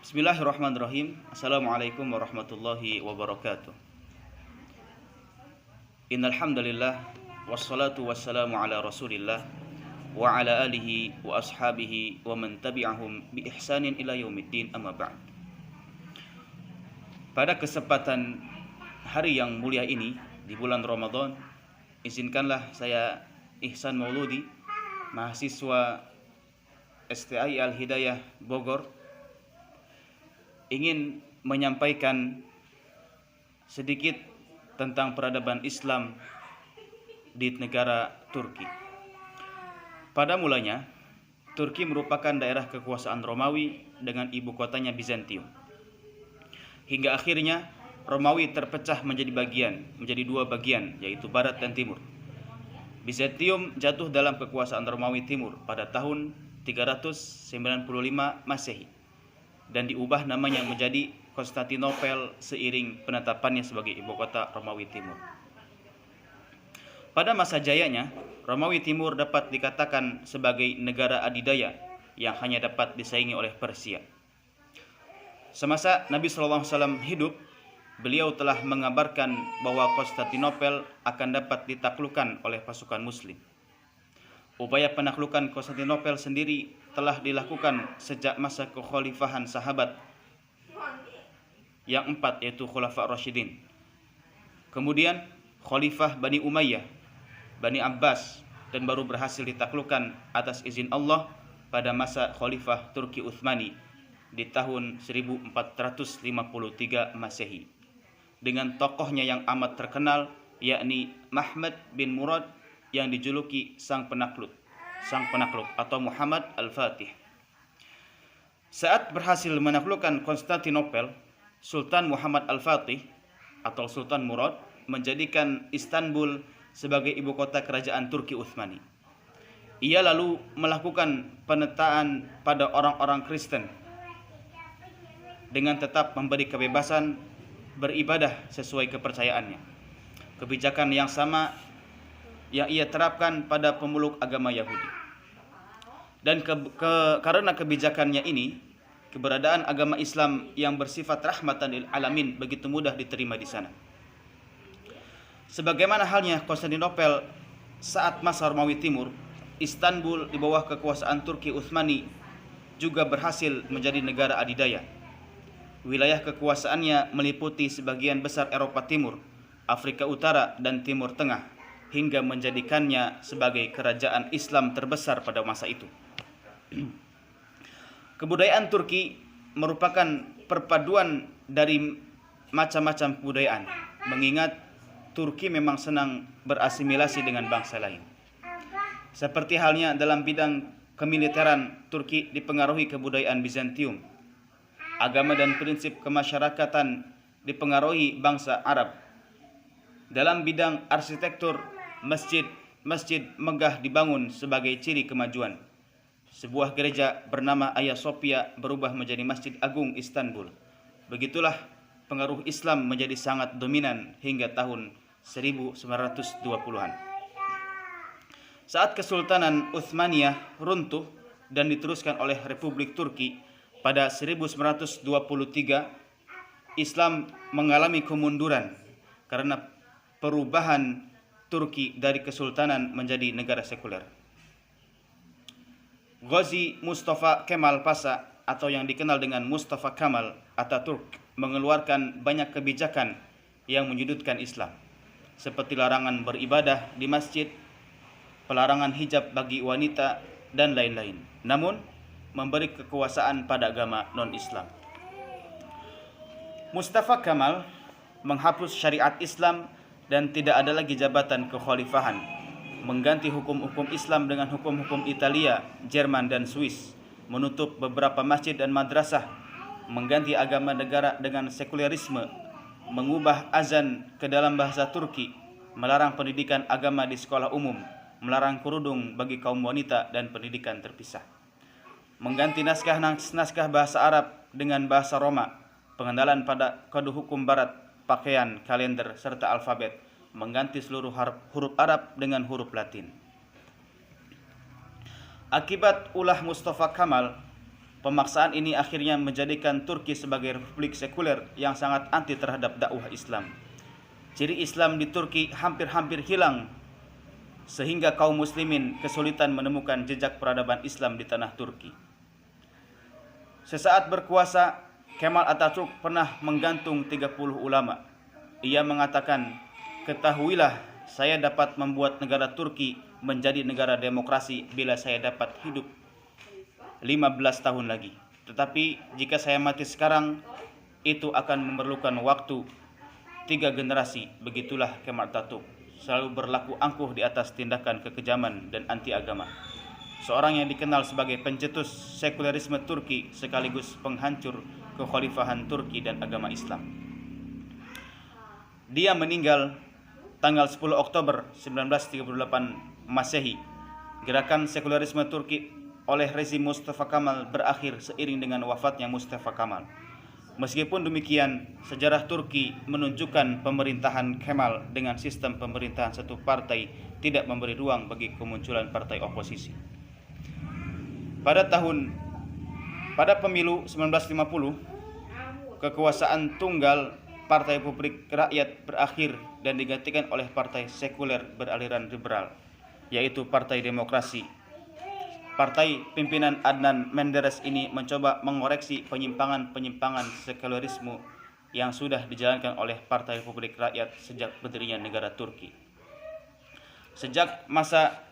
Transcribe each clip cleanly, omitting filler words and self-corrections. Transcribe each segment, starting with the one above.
Bismillahirrahmanirrahim. Assalamualaikum warahmatullahi wabarakatuh. Innal hamdalillah wassalatu wassalamu ala Rasulillah wa ala alihi wa ashabihi wa man tabi'ahum bi ihsanin ila yaumiddin, amma ba'd. Pada kesempatan hari yang mulia ini di bulan Ramadan, izinkanlah saya Ihsan Mauludi, mahasiswa STI Al-Hidayah Bogor, ingin menyampaikan sedikit tentang peradaban Islam di negara Turki. Pada mulanya, Turki merupakan daerah kekuasaan Romawi dengan ibu kotanya Bizantium. Hingga akhirnya Romawi terpecah menjadi dua bagian, yaitu Barat dan Timur. Bizantium jatuh dalam kekuasaan Romawi Timur pada tahun 395 Masehi dan diubah namanya menjadi Konstantinopel seiring penetapannya sebagai ibu kota Romawi Timur. Pada masa jayanya, Romawi Timur dapat dikatakan sebagai negara adidaya yang hanya dapat disaingi oleh Persia. Semasa Nabi SAW hidup, beliau telah mengabarkan bahwa Konstantinopel akan dapat ditaklukkan oleh pasukan Muslim. Upaya penaklukan Konstantinopel sendiri telah dilakukan sejak masa kekhalifahan sahabat yang 4, yaitu Khulafa Rasyidin. Kemudian Khalifah Bani Umayyah, Bani Abbas, dan baru berhasil ditaklukkan atas izin Allah pada masa Khalifah Turki Utsmani di tahun 1453 Masehi dengan tokohnya yang amat terkenal, yakni Mahmud bin Murad yang dijuluki sang penakluk atau Muhammad Al-Fatih. Saat berhasil menaklukkan Konstantinopel, Sultan Muhammad Al-Fatih atau Sultan Murad menjadikan Istanbul sebagai ibu kota kerajaan Turki Utsmani. Ia lalu melakukan penataan pada orang-orang Kristen dengan tetap memberi kebebasan beribadah sesuai kepercayaannya. Kebijakan yang sama yang ia terapkan pada pemeluk agama Yahudi. Dan karena kebijakannya ini, keberadaan agama Islam yang bersifat rahmatan lil alamin begitu mudah diterima di sana. Sebagaimana halnya Konstantinopel saat masa Romawi Timur, Istanbul di bawah kekuasaan Turki Utsmani juga berhasil menjadi negara adidaya. Wilayah kekuasaannya meliputi sebagian besar Eropa Timur, Afrika Utara, dan Timur Tengah, hingga menjadikannya sebagai kerajaan Islam terbesar pada masa itu. Kebudayaan Turki merupakan perpaduan dari macam-macam kebudayaan, mengingat Turki memang senang berasimilasi dengan bangsa lain. Seperti halnya dalam bidang kemiliteran, Turki dipengaruhi kebudayaan Bizantium. Agama dan prinsip kemasyarakatan dipengaruhi bangsa Arab. Dalam bidang arsitektur, masjid megah dibangun sebagai ciri kemajuan. Sebuah gereja bernama Hagia Sophia berubah menjadi Masjid Agung Istanbul. Begitulah pengaruh Islam menjadi sangat dominan hingga tahun 1920-an. Saat Kesultanan Utsmaniyah runtuh dan diteruskan oleh Republik Turki pada 1923, Islam mengalami kemunduran karena perubahan Turki dari kesultanan menjadi negara sekuler. Ghazi Mustafa Kemal Pasha atau yang dikenal dengan Mustafa Kemal Atatürk mengeluarkan banyak kebijakan yang menyudutkan Islam, seperti larangan beribadah di masjid, pelarangan hijab bagi wanita, dan lain-lain. Namun, memberi kekuasaan pada agama non-Islam. Mustafa Kemal menghapus syariat Islam dan tidak ada lagi jabatan kekhalifahan, mengganti hukum-hukum Islam dengan hukum-hukum Italia, Jerman, dan Swiss, menutup beberapa masjid dan madrasah, mengganti agama negara dengan sekulerisme, mengubah azan ke dalam bahasa Turki, melarang pendidikan agama di sekolah umum, melarang kerudung bagi kaum wanita dan pendidikan terpisah, mengganti naskah bahasa Arab dengan bahasa Roma, pengenalan pada kode hukum Barat, pakaian, kalender, serta alfabet, mengganti seluruh huruf Arab dengan huruf Latin. Akibat ulah Mustafa Kemal, Pemaksaan ini akhirnya menjadikan Turki sebagai republik sekuler yang sangat anti terhadap dakwah Islam. Ciri Islam di Turki hampir-hampir hilang, sehingga kaum muslimin kesulitan menemukan jejak peradaban Islam di tanah Turki. Sesaat berkuasa, Kemal Atatürk pernah menggantung 30 ulama. Ia mengatakan, "Ketahuilah, saya dapat membuat negara Turki menjadi negara demokrasi bila saya dapat hidup 15 tahun lagi. Tetapi jika saya mati sekarang, itu akan memerlukan waktu 3 generasi." Begitulah Kemal Atatürk, selalu berlaku angkuh di atas tindakan kekejaman dan anti agama. Seorang yang dikenal sebagai pencetus sekulerisme Turki sekaligus penghancur kekhalifahan Turki dan agama Islam. Dia meninggal tanggal 10 Oktober 1938 Masehi. Gerakan sekulerisme Turki oleh rezim Mustafa Kemal berakhir seiring dengan wafatnya Mustafa Kemal. Meskipun demikian, sejarah Turki menunjukkan pemerintahan Kemal dengan sistem pemerintahan satu partai tidak memberi ruang bagi kemunculan partai oposisi. Pada pemilu 1950, kekuasaan tunggal Partai Republik Rakyat berakhir dan digantikan oleh partai sekuler beraliran liberal, yaitu Partai Demokrasi. Partai pimpinan Adnan Menderes ini mencoba mengoreksi penyimpangan-penyimpangan sekulerisme yang sudah dijalankan oleh Partai Republik Rakyat sejak berdirinya negara Turki. Sejak masa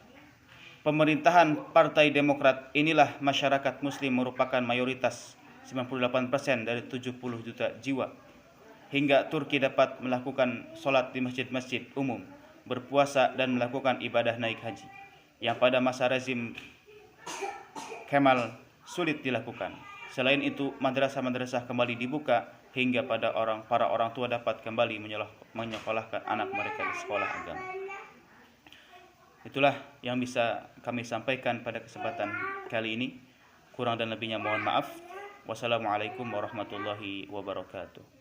pemerintahan Partai Demokrat inilah masyarakat muslim merupakan mayoritas 98% dari 70 juta jiwa. Hingga Turki dapat melakukan sholat di masjid-masjid umum, berpuasa dan melakukan ibadah naik haji, yang pada masa rezim Kemal sulit dilakukan. Selain itu, madrasah-madrasah kembali dibuka hingga para orang tua dapat kembali menyekolahkan anak mereka di sekolah agama. Itulah yang bisa kami sampaikan pada kesempatan kali ini. Kurang dan lebihnya mohon maaf. Wassalamualaikum warahmatullahi wabarakatuh.